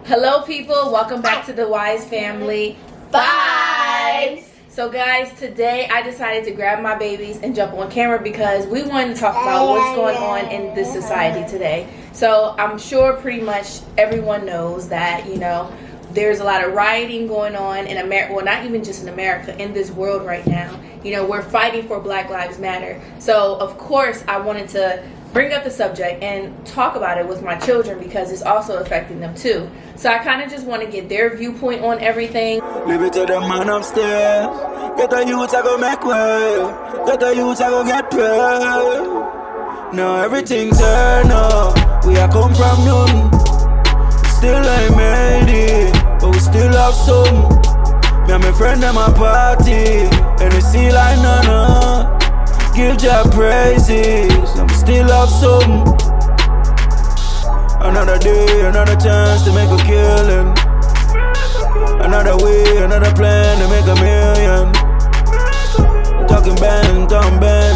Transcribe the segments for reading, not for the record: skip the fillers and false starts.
Hello people, welcome back to the Wise Family 5. So guys, today I decided to grab my babies and jump on camera because we wanted to talk about what's going on in this society today. So I'm sure pretty much everyone knows that, there's a lot of rioting going on in America. Well, not even just in America, in this world right now. We're fighting for Black Lives Matter. So of course I wanted to bring up the subject and talk about it with my children because it's also affecting them too. So I kind of just want to get their viewpoint on everything. Leave it to the man upstairs. Get the youth, I go make way. Get the youth, I go get paid. Now everything's turn up. We are come from nothing. Still ain't made it, but we still have some. Me and my friend at my party, and it see like none. Give your praises, and we still have some. Another day, another chance to make a killing. Another way, another plan to make a million. Talking bang,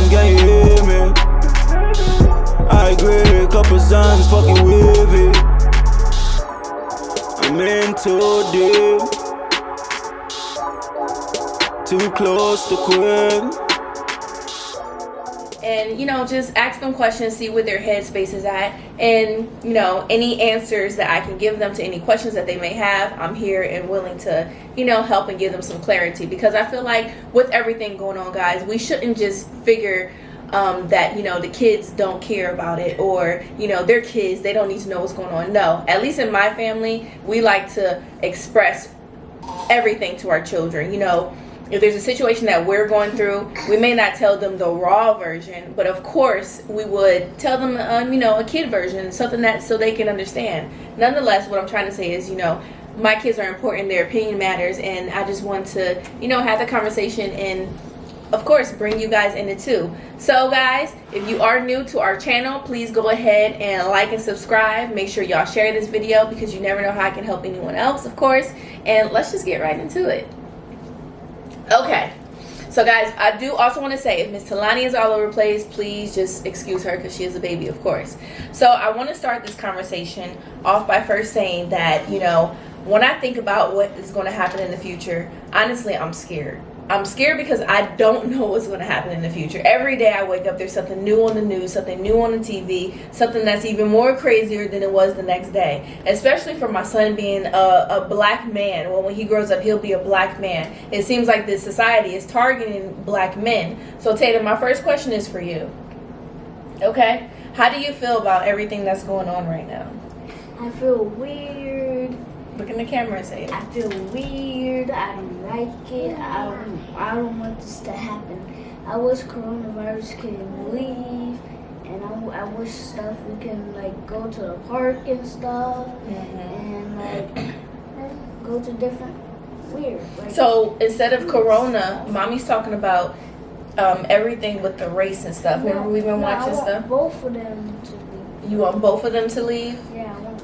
can you hear me? I agree, couple songs fucking with it. I'm in too deep, too close to quit. And just ask them questions, see where their headspace is at, and any answers that I can give them to any questions that they may have, I'm here and willing to help and give them some clarity, because I feel like with everything going on, guys, we shouldn't just figure that the kids don't care about it, or they're kids, they don't need to know what's going on. No, at least in my family, we like to express everything to our children. If there's a situation that we're going through, we may not tell them the raw version, but of course we would tell them a kid version, something that so they can understand. Nonetheless, what I'm trying to say is my kids are important, their opinion matters, and I just want to have the conversation and of course bring you guys in it too. So guys, if you are new to our channel, please go ahead and like and subscribe. Make sure y'all share this video because you never know how I can help anyone else, of course. And let's just get right into it. Okay, so guys, I do also want to say, if Miss Talani is all over the place, please just excuse her because she is a baby, of course. So I want to start this conversation off by first saying that, when I think about what is going to happen in the future, honestly, I'm scared. I'm scared because I don't know what's going to happen in the future. Every day I wake up, there's something new on the news, something new on the TV, something that's even more crazier than it was the next day. Especially for my son being a black man. Well, when he grows up, he'll be a black man. It seems like this society is targeting black men. So Tatum, my first question is for you. Okay? How do you feel about everything that's going on right now? I feel weird. Look in the camera and say it. I feel weird. I don't like it. I don't want this to happen. I wish coronavirus can leave, and I wish stuff we can go to the park and stuff, and go to different weird. So instead of corona, mommy's talking about everything with the race and stuff. Remember we've been watching stuff. Both of them to leave. You want both of them to leave? Yeah, I want both.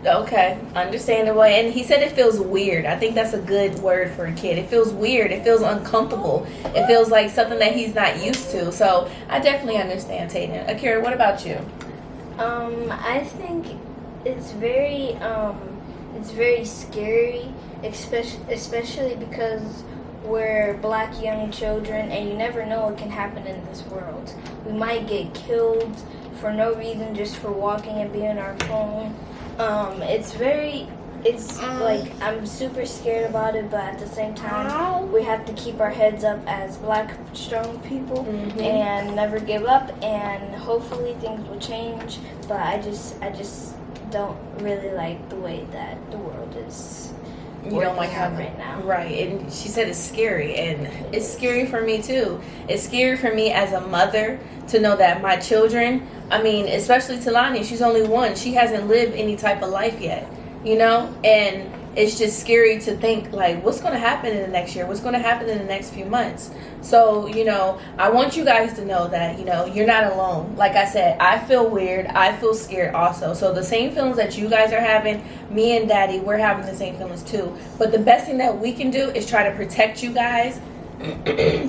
Okay, understandable. And he said it feels weird. I think that's a good word for a kid. It feels weird. It feels uncomfortable. It feels like something that he's not used to. So I definitely understand, Tatum. Akira, what about you? I think it's very scary, especially because we're black young children, and you never know what can happen in this world. We might get killed for no reason, just for walking and being on our phone. I'm super scared about it, but at the same time, we have to keep our heads up as black, strong people and never give up, and hopefully things will change, but I just don't really like the way that the world is. You don't like how right now. Right, and she said it's scary, and it's scary for me too. It's scary for me as a mother to know that my children, especially Talani, she's only one. She hasn't lived any type of life yet, and it's just scary to think what's going to happen in the next year, what's going to happen in the next few months. So I want you guys to know that you're not alone. Like I said, I feel weird, I feel scared also. So the same feelings that you guys are having, me and Daddy, we're having the same feelings too. But the best thing that we can do is try to protect you guys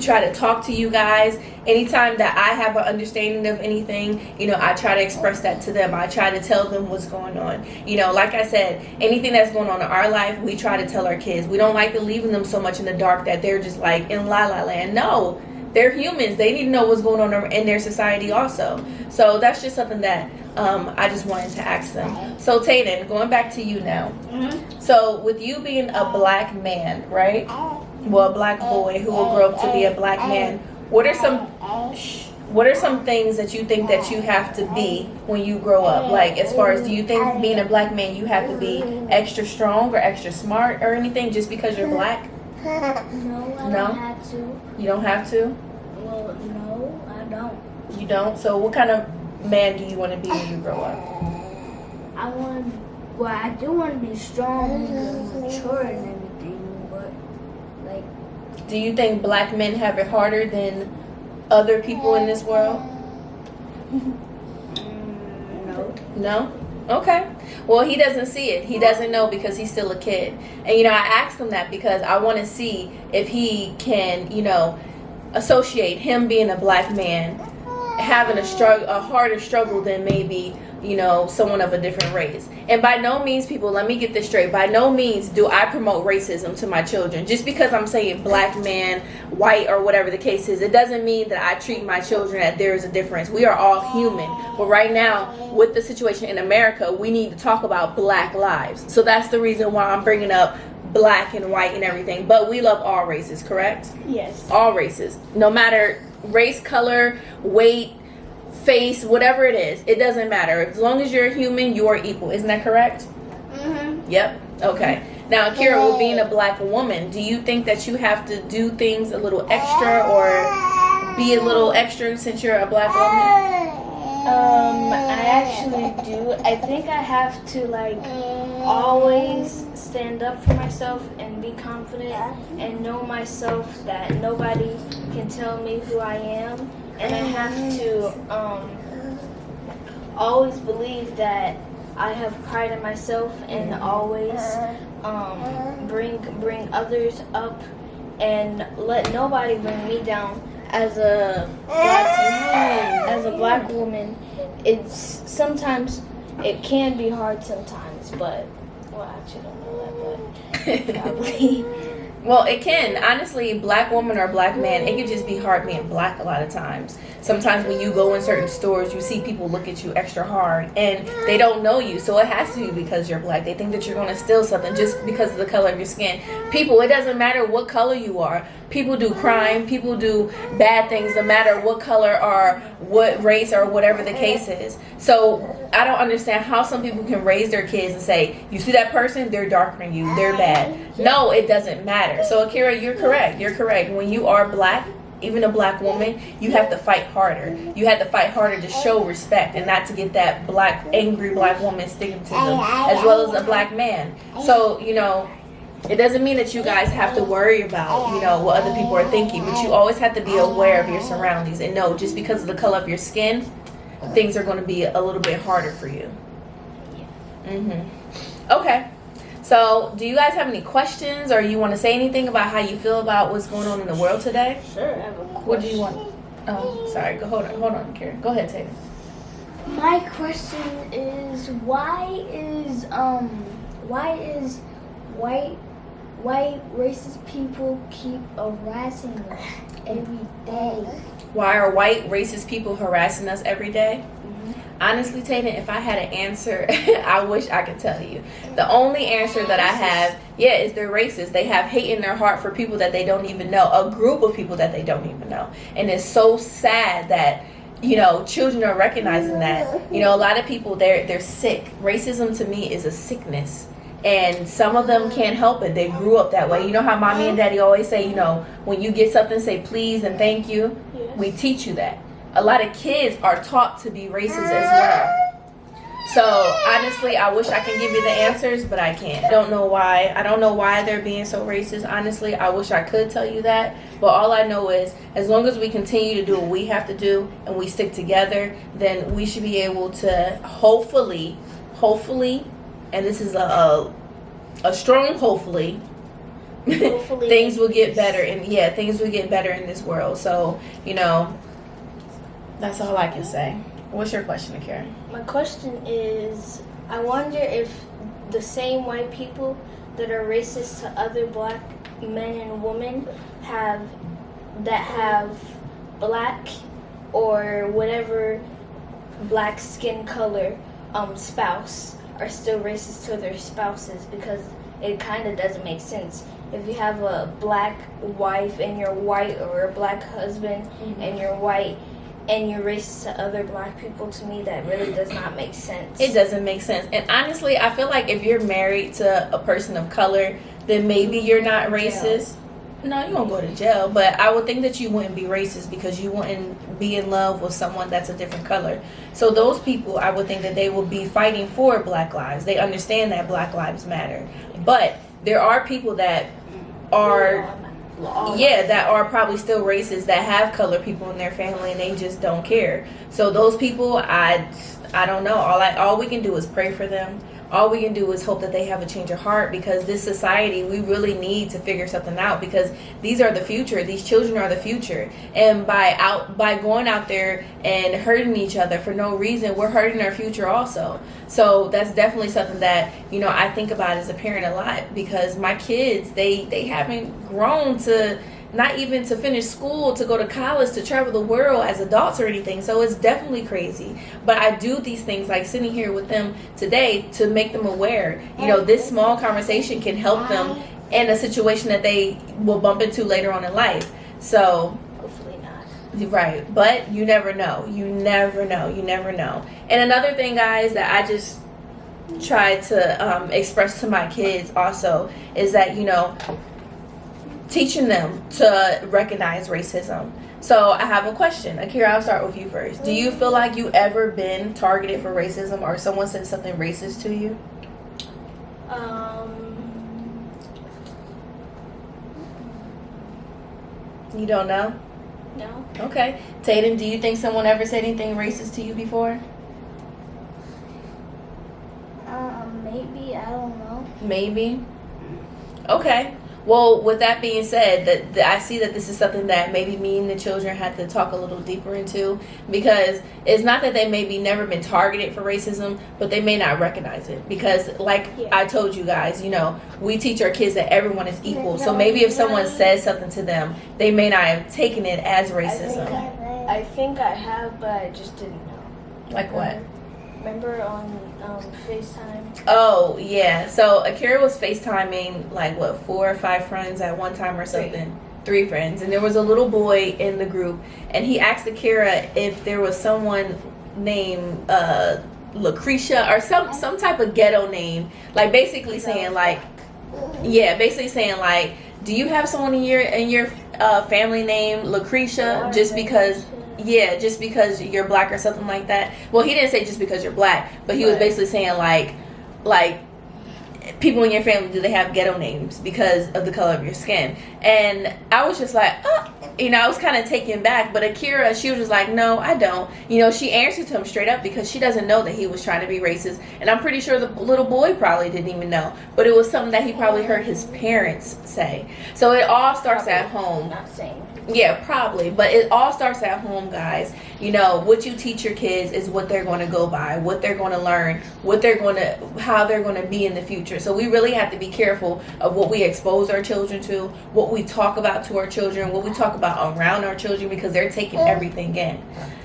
try to talk to you guys. Anytime that I have an understanding of anything, you know, I try to express that to them. I try to tell them what's going on. You know, like I said, anything that's going on in our life, we try to tell our kids. We don't like to leaving them so much in the dark that they're just like in la la land. No, they're humans. They need to know what's going on in their society also. So that's just something that I just wanted to ask them. So Tayden, going back to you now. So with you being a black man, right? Well, a black boy who will grow up to be a black man. What are some things that you think that you have to be when you grow up? Like, as far as, do you think being a black man you have to be extra strong or extra smart or anything just because you're black? No, I don't have to. You don't have to? Well, no, I don't. You don't? So what kind of man do you want to be when you grow up? I do want to be strong and mature and everything, but like. Do you think black men have it harder than other people in this world? No. No? Okay. Well, he doesn't see it. He doesn't know because he's still a kid. And, you know, I asked him that because I want to see if he can, you know, associate him being a black man having a harder struggle than maybe, you know, someone of a different race. And by no means, people, let me get this straight. By no means do I promote racism to my children. Just because I'm saying black man, white, or whatever the case is, it doesn't mean that I treat my children that there is a difference. We are all human. But right now, with the situation in America, we need to talk about black lives. So that's the reason why I'm bringing up black and white and everything. But we love all races, correct? Yes. All races. No matter race, color, weight, face, whatever it is, it doesn't matter. As long as you're a human, you are equal. Isn't that correct? Yep. Okay. Now, Kira, with being a black woman, do you think that you have to do things a little extra or be a little extra since you're a black woman? I actually do. I think I have to always stand up for myself and be confident and know myself that nobody can tell me who I am. And I have to always believe that I have pride in myself and always bring others up and let nobody bring me down. As a black woman, it's sometimes it can be hard sometimes, but well, I actually don't know that, but probably. Well, it can. Honestly, black woman or black man, it could just be hard being black a lot of times. Sometimes when you go in certain stores, you see people look at you extra hard and they don't know you. So it has to be because you're black. They think that you're going to steal something just because of the color of your skin. People, it doesn't matter what color you are. People do crime. People do bad things no matter what color or what race or whatever the case is. So I don't understand how some people can raise their kids and say, you see that person? They're darker than you. They're bad. No, it doesn't matter. So Akira, you're correct. You're correct. When you are black, even a black woman, you have to fight harder. You have to fight harder to show respect and not to get that black, angry black woman stigmatism, as well as a black man. So, you know, it doesn't mean that you guys have to worry about, you know, what other people are thinking, but you always have to be aware of your surroundings and know just because of the color of your skin, things are going to be a little bit harder for you. Okay. So, do you guys have any questions or you want to say anything about how you feel about what's going on in the world today? Sure, I have a question. What do you want? Oh, sorry. Hold on, Karen. Go ahead, Taylor. My question is why is white racist people keep harassing us every day? Why are white racist people harassing us every day? Honestly, Tatum, if I had an answer, I wish I could tell you. The only answer that I have, is they're racist. They have hate in their heart for people that they don't even know, a group of people that they don't even know. And it's so sad that, you know, children are recognizing that. You know, a lot of people, they're sick. Racism to me is a sickness. And some of them can't help it. They grew up that way. You know how mommy and daddy always say, you know, when you get something, say please and thank you. Yes. We teach you that. A lot of kids are taught to be racist as well. So honestly, I wish I can give you the answers, but I can't. I don't know why they're being so racist. Honestly, I wish I could tell you that. But all I know is as long as we continue to do what we have to do and we stick together, then we should be able to hopefully, and this is a strong hopefully, Hopefully things will get better, and things will get better in this world. So, that's all I can say. What's your question, Akira? My question is, I wonder if the same white people that are racist to other black men and women have black or whatever black skin color spouse are still racist to their spouses, because it kind of doesn't make sense. If you have a black wife and you're white, or a black husband and you're white, and you're racist to other black people, to me that really does not make sense. It doesn't make sense. And honestly, I feel like if you're married to a person of color, then maybe you're not racist. No, you won't go to jail, but I would think that you wouldn't be racist because you wouldn't be in love with someone that's a different color. So those people, I would think that they will be fighting for black lives. They understand that black lives matter. But there are people that are that are probably still racist, that have colored people in their family, and they just don't care. So those people, I don't know. All we can do is pray for them. All we can do is hope that they have a change of heart, because this society, we really need to figure something out, because these are the future. These children are the future. And by going out there and hurting each other for no reason, we're hurting our future also. So that's definitely something that, I think about as a parent a lot, because my kids, they haven't grown to, not even to finish school, to go to college, to travel the world as adults or anything. So it's definitely crazy. But I do these things, like sitting here with them today, to make them aware. This small conversation can help them in a situation that they will bump into later on in life. So hopefully not. Right. But you never know. You never know. You never know. And another thing, guys, that I just try to express to my kids also is that, teaching them to recognize racism. So I have a question. Akira, I'll start with you first. Do you feel like you ever been targeted for racism, or someone said something racist to you? You don't know? No. Okay. Tatum, do you think someone ever said anything racist to you before? Maybe, I don't know. Maybe? Okay. Well, with that being said, that I see that this is something that maybe me and the children had to talk a little deeper into, because it's not that they maybe never been targeted for racism, but they may not recognize it. Because I told you guys, we teach our kids that everyone is equal. So maybe if someone says something to them, they may not have taken it as racism. I think I have, but I just didn't know. Like what? Remember on FaceTime? Oh, yeah. So Akira was FaceTiming 4 or 5 friends at one time or something. 3 friends. And there was a little boy in the group, and he asked Akira if there was someone named Lucretia or some type of ghetto name. Basically saying do you have someone in your family named Lucretia just because you're black or something like that? Well, he didn't say just because you're black, but he was basically saying like people in your family, do they have ghetto names because of the color of your skin? And I was just like, I was kind of taken back. But Akira, she was just like, no, I don't. She answered to him straight up, because she doesn't know that he was trying to be racist. And I'm pretty sure the little boy probably didn't even know. But it was something that he probably heard his parents say. So it all starts at home. Not saying. Yeah, probably. But it all starts at home, guys. What you teach your kids is what they're going to go by, what they're going to learn, how they're going to be in the future. So we really have to be careful of what we expose our children to, what we talk about to our children, what we talk about around our children, because they're taking everything in.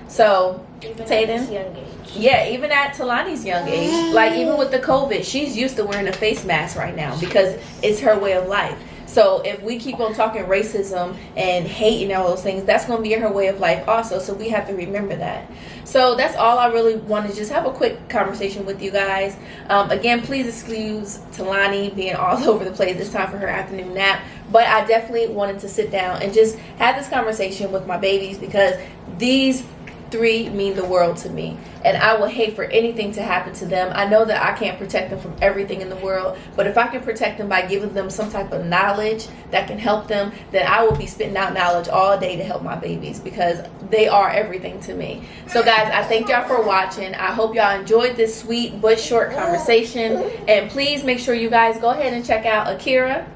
So, Even Tatum, at this young age. yeah, even at Talani's young age, even with the COVID, she's used to wearing a face mask right now because it's her way of life. So if we keep on talking racism and hate and all those things, that's going to be her way of life also. So we have to remember that. So that's all I really want to just have a quick conversation with you guys. Again, please excuse Talani being all over the place. It's time for her afternoon nap. But I definitely wanted to sit down and just have this conversation with my babies, because these 3 mean the world to me, and I would hate for anything to happen to them. I know that I can't protect them from everything in the world, but if I can protect them by giving them some type of knowledge that can help them, then I will be spitting out knowledge all day to help my babies, because they are everything to me. So guys, I thank y'all for watching. I hope y'all enjoyed this sweet but short conversation, and please make sure you guys go ahead and check out Akira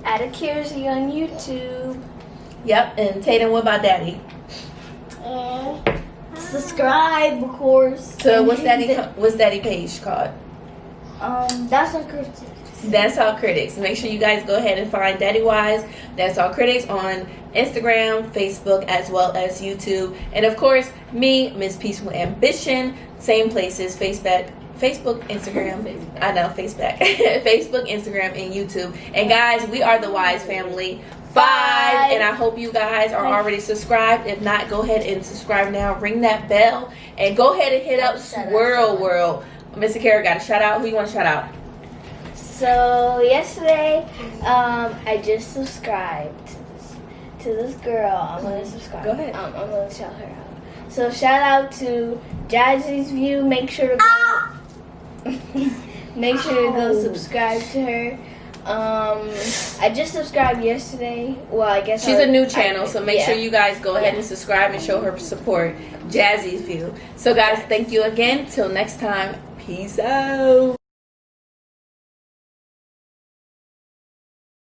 Ada Kiersey on YouTube. Yep. And Tatum, what about Daddy? Subscribe, of course. So what's Daddy page called? That's our critics. That's All Critics. Make sure you guys go ahead and find Daddy Wise, That's All Critics, on Instagram, Facebook, as well as YouTube. And of course, me, Miss Peaceful Ambition, same places, Facebook, Instagram. I know, Facebook, Facebook, Instagram, and YouTube. And guys, we are the Wise Family 5, and I hope you guys are already subscribed. If not, go ahead and subscribe now. Ring that bell, and go ahead and hit up Swirl World. Mr. Kara got a shout out. Who you want to shout out? So yesterday, I just subscribed to this girl. I'm gonna subscribe. Go ahead. I'm gonna shout her out. So shout out to Jazzy's View. Make sure to go subscribe to her. I just subscribed yesterday. Well, I guess She's a new channel, so make sure you guys go ahead and subscribe and show her support. Jazzy's View. So guys, thank you again. Till next time. Peace out.